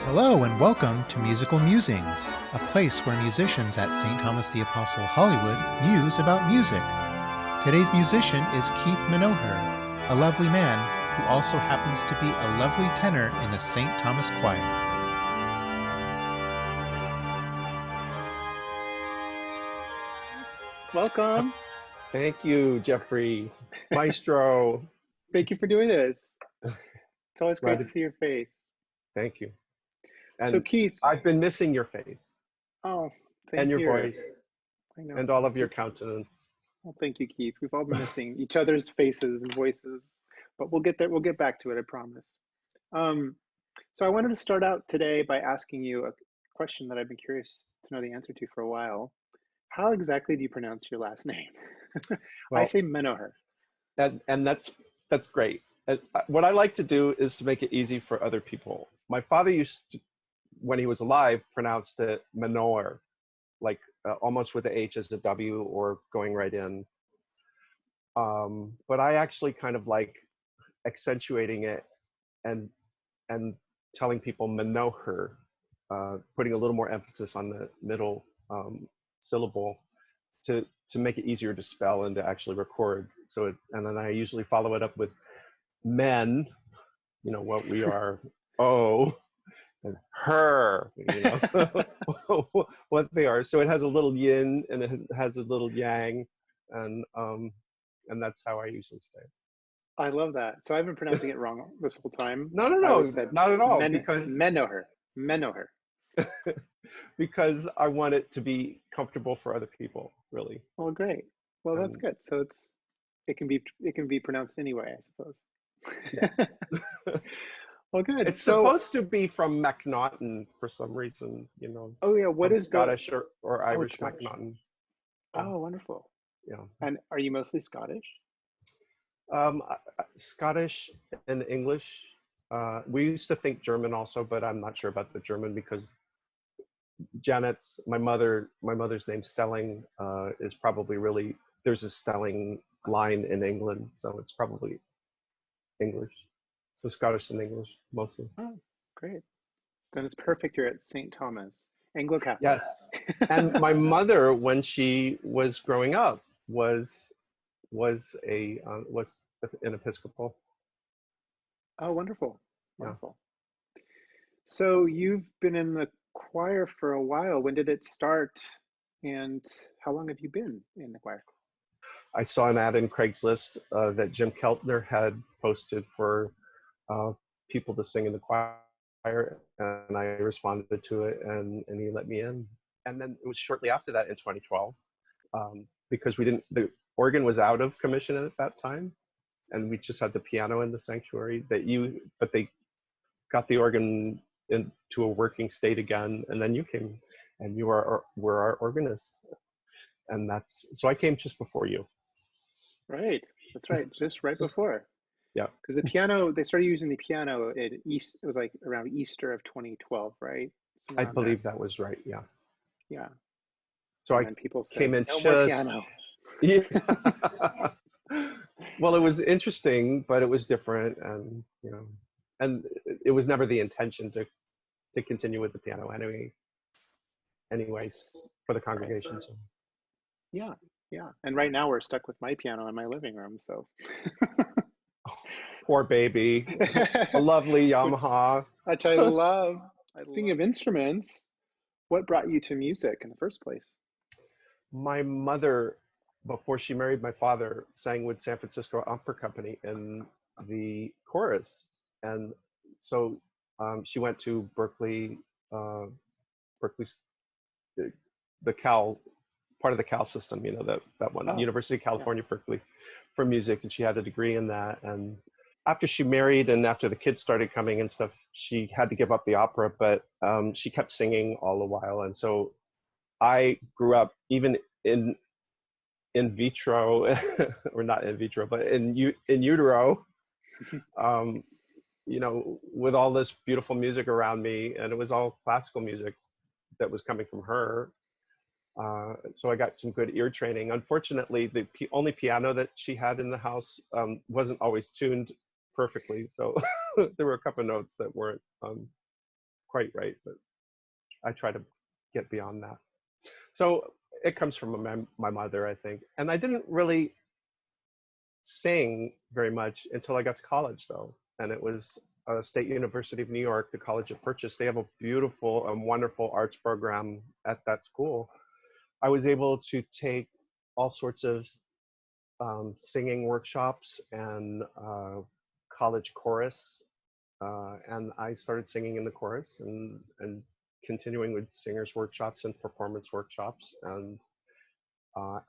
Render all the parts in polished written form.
Hello and welcome to Musical Musings, a place where musicians at St. Thomas the Apostle Hollywood muse about music. Today's musician is Keith Menoher, a lovely man who also happens to be a lovely tenor in the St. Thomas Choir. Welcome. Thank you, Jeffrey. Maestro. Thank you for doing this. It's always great to see your face. Thank you. And so Keith, I've been missing your face. Oh, and your voice. I know. And all of your countenance. Well, thank you, Keith. We've all been missing each other's faces and voices, but we'll get there. We'll get back to it, I promise. So I wanted to start out today by asking you a question that I've been curious to know the answer to for a while. How exactly do you pronounce your last name? Well, I say Menoher. And that's great. What I like to do is to make it easy for other people. My father used to, when he was alive, pronounced it Menoher, like almost with the H as a W or going right in. But I actually kind of like accentuating it and telling people Menoher, putting a little more emphasis on the middle syllable to make it easier to spell and to actually record. So and then I usually follow it up with men, you know, what we are, and her, you know, what they are. So it has a little yin and it has a little yang, and that's how I usually say it. I love that. So I've been pronouncing it wrong this whole time. No, not at all. Because Menoher. Because I want it to be comfortable for other people, really. Oh, great. Well, that's good. So it can be pronounced anyway, I suppose. Yes. Well, good. It's supposed to be from MacNaughton for some reason, you know. Oh yeah, what is Scottish or Irish Scottish. MacNaughton? Oh, wonderful. Yeah. And are you mostly Scottish? Scottish and English. We used to think German also, but I'm not sure about the German because my mother's name Stelling is probably really, there's a Stelling line in England, so it's probably English. So Scottish and English mostly. Oh, great. Then it's perfect you're at St. Thomas, Anglo-Catholic. Yes. And my mother, when she was growing up, was an Episcopal. Oh, wonderful. Yeah. Wonderful. So you've been in the choir for a while. When did it start? And how long have you been in the choir? I saw an ad in Craigslist that Jim Keltner had posted for people to sing in the choir, and I responded to it, and he let me in. And then it was shortly after that in 2012, because the organ was out of commission at that time, and we just had the piano in the sanctuary. But they got the organ into a working state again, and then you came, and you were our organist, and so I came just before you. Right, that's right, just right before. Yeah. Because the piano, they started using the piano at it was like around Easter of 2012, right? I believe that was right, yeah. Yeah. So and people said, came in no more piano. Yeah. Well, it was interesting, but it was different, and you know, and it was never the intention to continue with the piano anyways, for the congregation. So. Yeah. And right now we're stuck with my piano in my living room, so. Oh, poor baby. A lovely Yamaha. Which I love. Speaking of instruments, what brought you to music in the first place? My mother, before she married my father, sang with San Francisco Opera Company in the chorus, and so she went to Berkeley's the Cal, part of the Cal system, you know, that one, University of California, Berkeley, for music, and she had a degree in that. And after she married and after the kids started coming and stuff, she had to give up the opera, but she kept singing all the while. And so I grew up even in vitro, or not in vitro, but in utero, you know, with all this beautiful music around me, and it was all classical music that was coming from her. So I got some good ear training. Unfortunately, the only piano that she had in the house wasn't always tuned perfectly. So there were a couple of notes that weren't quite right, but I try to get beyond that. So it comes from my mother, I think. And I didn't really sing very much until I got to college, though. And it was State University of New York, the College of Purchase. They have a beautiful and wonderful arts program at that school. I was able to take all sorts of singing workshops and college chorus. And I started singing in the chorus and continuing with singers workshops and performance workshops. And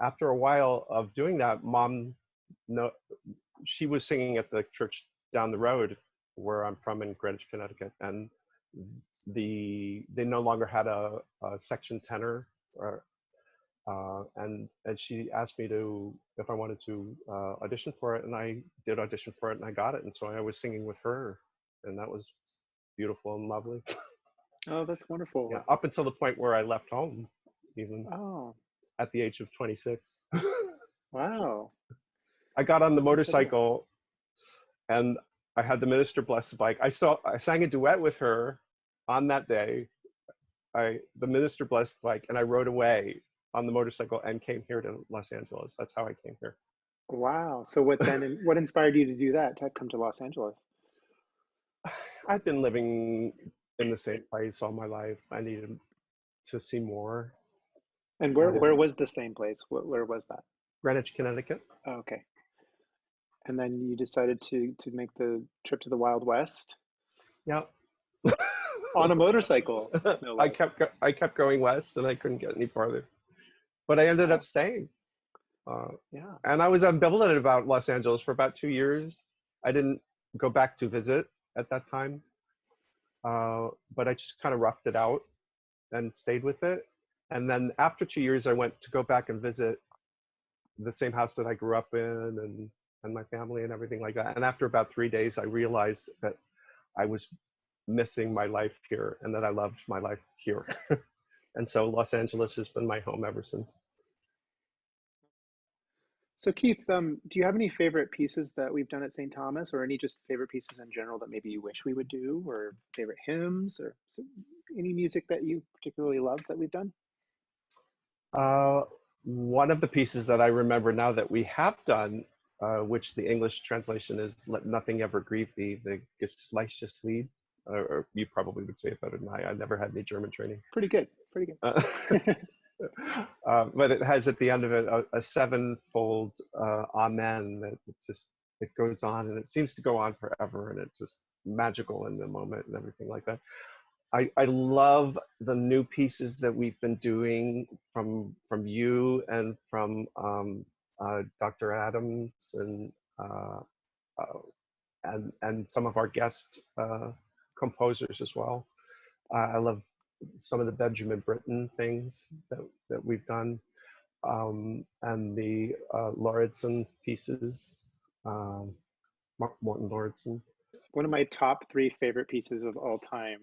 after a while of doing that, Mom, she was singing at the church down the road where I'm from in Greenwich, Connecticut, and they no longer had a section tenor, and she asked me if I wanted to audition for it, and I did audition for it, and I got it, and so I was singing with her, and that was beautiful and lovely. Oh, that's wonderful. Yeah, up until the point where I left home, even at the age of 26. Wow. I got on the motorcycle, and I had the minister bless the bike. I sang a duet with her on that day. The minister blessed the bike, and I rode away on the motorcycle and came here to Los Angeles. That's how I came here. Wow. So what inspired you to do that, to come to Los Angeles? I've been living in the same place all my life. I needed to see more. And where was the same place? Where was that? Greenwich, Connecticut. Oh, okay. And then you decided to make the trip to the Wild West? Yeah. On a motorcycle. No I kept going west, and I couldn't get any farther. But I ended up staying. Yeah. And I was ambivalent about Los Angeles for about 2 years. I didn't go back to visit at that time. But I just kind of roughed it out and stayed with it. And then after 2 years, I went to go back and visit the same house that I grew up in and my family and everything like that. And after about 3 days, I realized that I was missing my life here and that I loved my life here. And so Los Angeles has been my home ever since. So Keith, do you have any favorite pieces that we've done at St. Thomas, or any just favorite pieces in general that maybe you wish we would do, or favorite hymns, or any music that you particularly love that we've done? One of the pieces that I remember now that we have done, which the English translation is "Let Nothing Ever Grieve Thee," the Geistliches Lied, or you probably would say it better than I never had any German training. Pretty good, pretty good. But it has at the end of it a sevenfold amen that it goes on, and it seems to go on forever, and it's just magical in the moment and everything like that. I love the new pieces that we've been doing from you and from Dr. Adams and some of our guest composers as well. I love some of the Benjamin Britten things that we've done, and the Lauritsen pieces, Morton Lauritsen. One of my top 3 favorite pieces of all time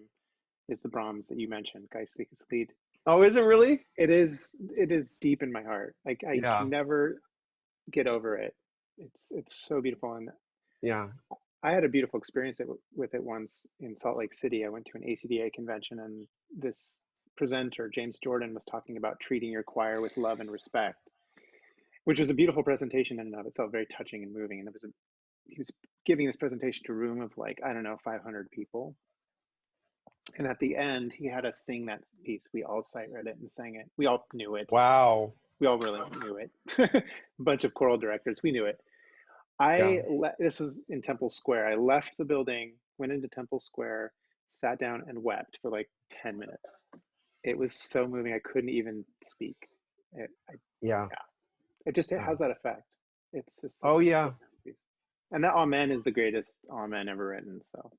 is the Brahms that you mentioned, Geistliches Lied. Oh, is it really? It is deep in my heart. Like I can never get over it. It's so beautiful. And yeah, I had a beautiful experience with it once in Salt Lake City. I went to an ACDA convention, and this presenter, James Jordan, was talking about treating your choir with love and respect, which was a beautiful presentation in and of itself, very touching and moving. And he was giving this presentation to a room of 500 people. And at the end, he had us sing that piece. We all sight read it and sang it. We all knew it. Wow. We all really knew it. A bunch of choral directors, we knew it. This was in Temple Square. I left the building, went into Temple Square, sat down and wept for 10 minutes. It was so moving. I couldn't even speak. It has that effect. It's just piece. And that amen is the greatest amen ever written. So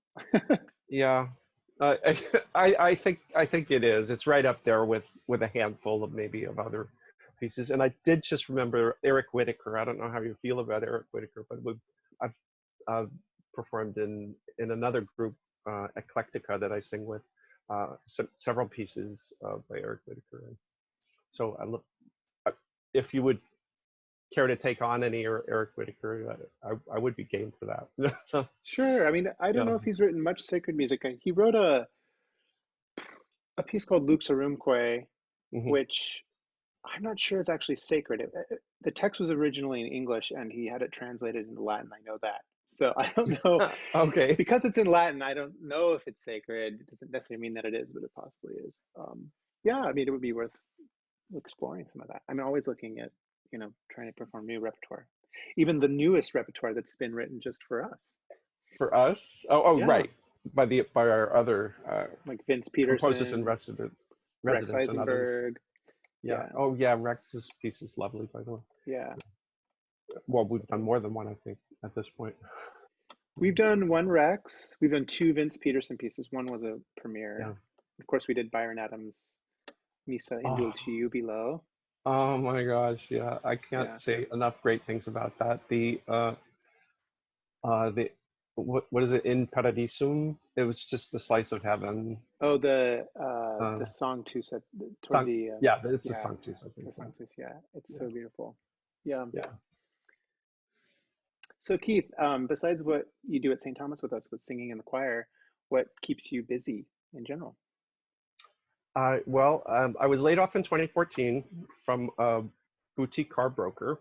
yeah, I think it is. It's right up there with a handful of other pieces. And I did just remember Eric Whitacre. I don't know how you feel about Eric Whitacre, but I've performed in another group, Eclectica, that I sing with, several pieces by Eric Whitacre. And so if you would care to take on any Eric Whitacre, I would be game for that. Sure. I mean, I don't know if he's written much sacred music. He wrote a piece called Luxorumque, Mhm. which I'm not sure is actually sacred. The text was originally in English, and he had it translated into Latin. I know that. So I don't know, Okay. because it's in Latin, I don't know if it's sacred. It doesn't necessarily mean that it is, but it possibly is. Yeah, I mean, it would be worth exploring some of that. I'm always looking at, trying to perform new repertoire, even the newest repertoire that's been written just for us. For us? Oh, Yeah, right. By our other like Vince composers and Peterson, Rex residents and others. Eisenberg. Yeah. Yeah, Oh, yeah. Rex's piece is lovely, by the way. yeah. Well, we've done more than one, I think, at this point. We've done one Rex. We've done two Vince Peterson pieces. One was a premiere. Yeah. Of course, we did Byron Adams' Missa in Dulce Jubilo. Oh my gosh, yeah. I can't Yeah. say enough great things about that. The what is it, in Paradisum? It was just the slice of heaven. Oh, the Sanctus toward the yeah, it's the Sanctus, I think. The Sanctus, yeah. It's so beautiful. Yeah. Yeah. So Keith, besides what you do at St. Thomas with us with singing in the choir, what keeps you busy in general? Well, I was laid off in 2014 from a boutique car broker.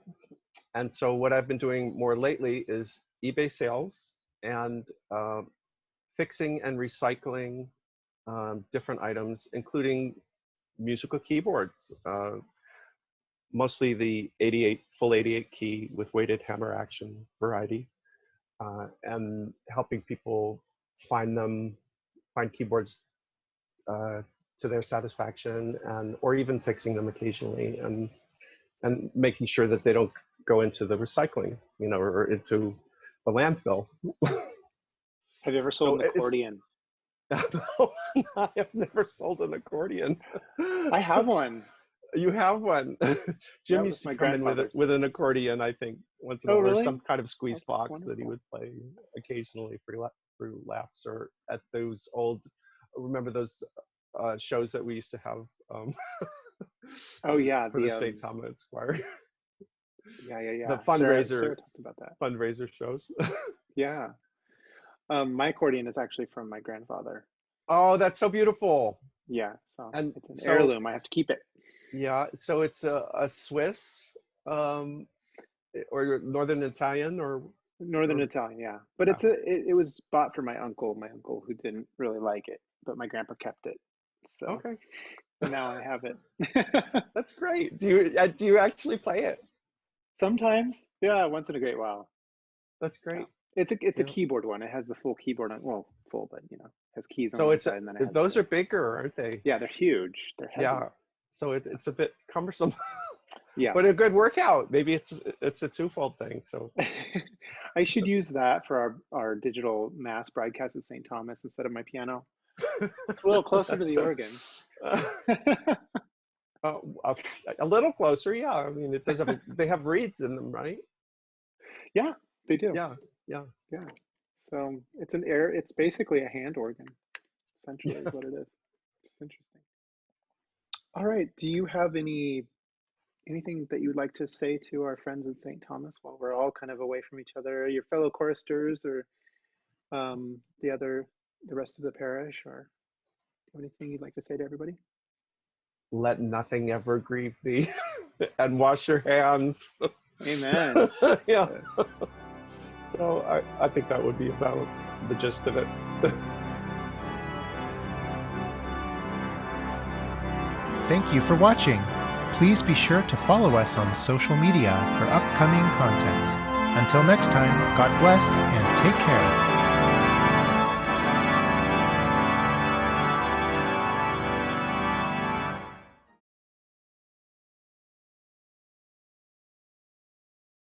And so what I've been doing more lately is eBay sales and fixing and recycling different items, including musical keyboards, mostly the full 88 key with weighted hammer action variety, and helping people find keyboards to their satisfaction, or even fixing them occasionally, and making sure that they don't go into the recycling, or into the landfill. Have you ever sold an accordion? No, I have never sold an accordion. I have one. You have one. Jim used to come in with an accordion, I think, once in a while, really? or some kind of squeeze box that he would play occasionally through laughs, or at those old, remember those shows that we used to have? Oh yeah, for the St. Thomas Choir. Yeah. The fundraiser, Sarah talked about that. Fundraiser shows. Yeah. My accordion is actually from my grandfather. Oh, that's so beautiful. Yeah, so it's an heirloom. I have to keep it. Yeah, so it's a Swiss, or Northern Italian, or Northern Italian, yeah. But it was bought for my uncle who didn't really like it, but my grandpa kept it. So okay. Now I have it. That's great. Do you actually play it? Sometimes, yeah, once in a great while. That's great. Yeah. It's a keyboard one. It has the full keyboard on, well, full, but has keys on so one side, and then it has those are bigger, aren't they? Yeah, they're huge. They're heavy. Yeah. So it's a bit cumbersome. Yeah. But a good workout. Maybe it's a twofold thing. So I should use that for our digital mass broadcast at St. Thomas instead of my piano. It's a little closer to the organ. A little closer, yeah. I mean, it does have they have reeds in them, right? Yeah, they do. Yeah. So it's basically a hand organ, essentially, is what it is. It's interesting. All right. Do you have anything that you would like to say to our friends at St. Thomas while we're all kind of away from each other, your fellow choristers, or the rest of the parish, or anything you'd like to say to everybody? Let nothing ever grieve thee, and wash your hands. Amen. Yeah. So I think that would be about the gist of it. Thank you for watching. Please be sure to follow us on social media for upcoming content. Until next time, God bless and take care.